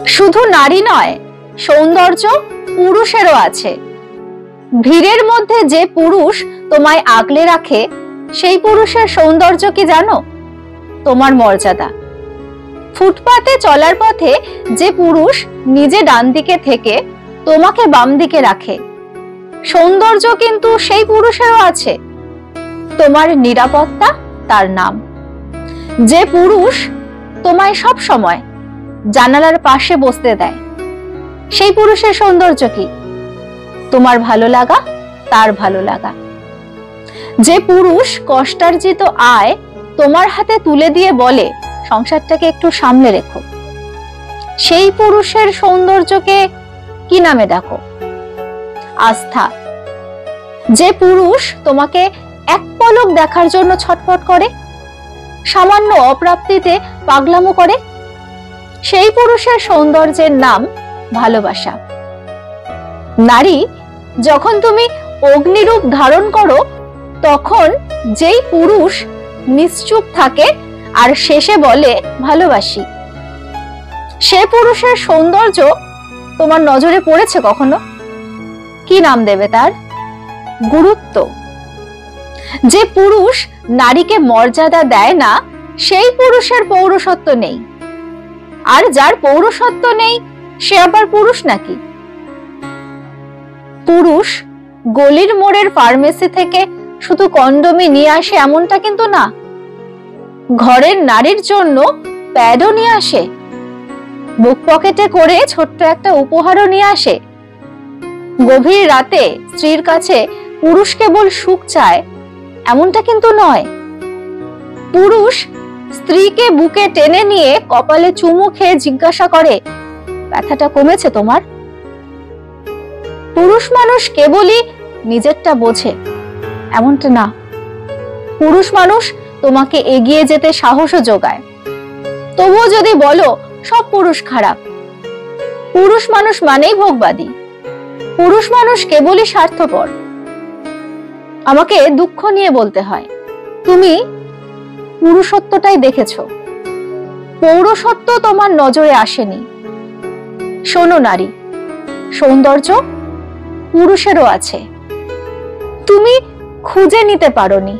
শুধু নারী নয়, সৌন্দর্য পুরুষেরও আছে। ভিড়ের মধ্যে যে পুরুষ তোমায় আগলে রাখে, সেই পুরুষের সৌন্দর্য কি জানো? তোমার মর্যাদা। ফুটপাতে চলার পথে যে পুরুষ নিজে ডান দিকে থেকে তোমাকে বাম দিকে রাখে, সৌন্দর্য কিন্তু সেই পুরুষেরও আছে। তোমার নিরাপত্তা তার নাম। যে পুরুষ তোমায় সব সময় জানালার পাশে বসতে দেয়, সেই পুরুষের সৌন্দর্য কি? তোমার ভালো লাগা তার ভালো লাগা। যে পুরুষ কষ্টার্জিত আয় তোমার হাতে তুলে দিয়ে বলে সংসারটাকে একটু সামলে রেখো, সেই পুরুষের সৌন্দর্যকে কি নামে ডাকো? আস্থা। যে পুরুষ তোমাকে এক পলক দেখার জন্য ছটফট করে, সামান্য অপ্রাপ্তিতে পাগলামো করে, সেই পুরুষের সৌন্দর্যের নাম ভালোবাসা। নারী, যখন তুমি অগ্নিরূপ ধারণ করো, তখন যেই পুরুষ নিশ্চুপ থাকে আর শেষে বলে ভালোবাসি, সে পুরুষের সৌন্দর্য তোমার নজরে পড়েছে কখনো? কি নাম দেবে তার? গুরুত্ব। যে পুরুষ নারীকে মর্যাদা দেয় না, সেই পুরুষের পৌরুষত্ব নেই। আর যার পৌরুষত্ব নেই, সে আবার পুরুষ নাকি? পুরুষ গলির মোড়ের ফার্মেসি থেকে শুধু কন্ডোমই নিয়ে আসে এমনটা কিন্তু না। ঘরের নারীর জন্য প্যাডও নিয়ে আসে, বুক পকেটে করে ছোট্ট একটা উপহারও নিয়ে আসে। গভীর রাতে স্ত্রীর কাছে পুরুষ কেবল সুখ চায় এমনটা কিন্তু নয়। পুরুষ স্ত্রীকে বুকে টেনে নিয়ে কপালে চুমু খেয়ে জিজ্ঞাসা করে, ব্যথাটা কমেছে তোমার? পুরুষ মানুষ কেবলই নিজেরটা বোঝে এমনটা না। পুরুষ মানুষ তোমাকে এগিয়ে যেতে সাহসও যোগায়। তবুও যদি বলো সব পুরুষ খারাপ, পুরুষ মানুষ মানেই ভোগবাদী, পুরুষ মানুষ কেবলই স্বার্থপর, আমাকে দুঃখ নিয়ে বলতে হয়, তুমি পুরুষত্বটাই দেখেছো, পৌরসত্ব তোমার নজরে আসেনি। শোনো নারী, সৌন্দর্য পুরুষেরও আছে, তুমি খুঁজে নিতে পারোনি।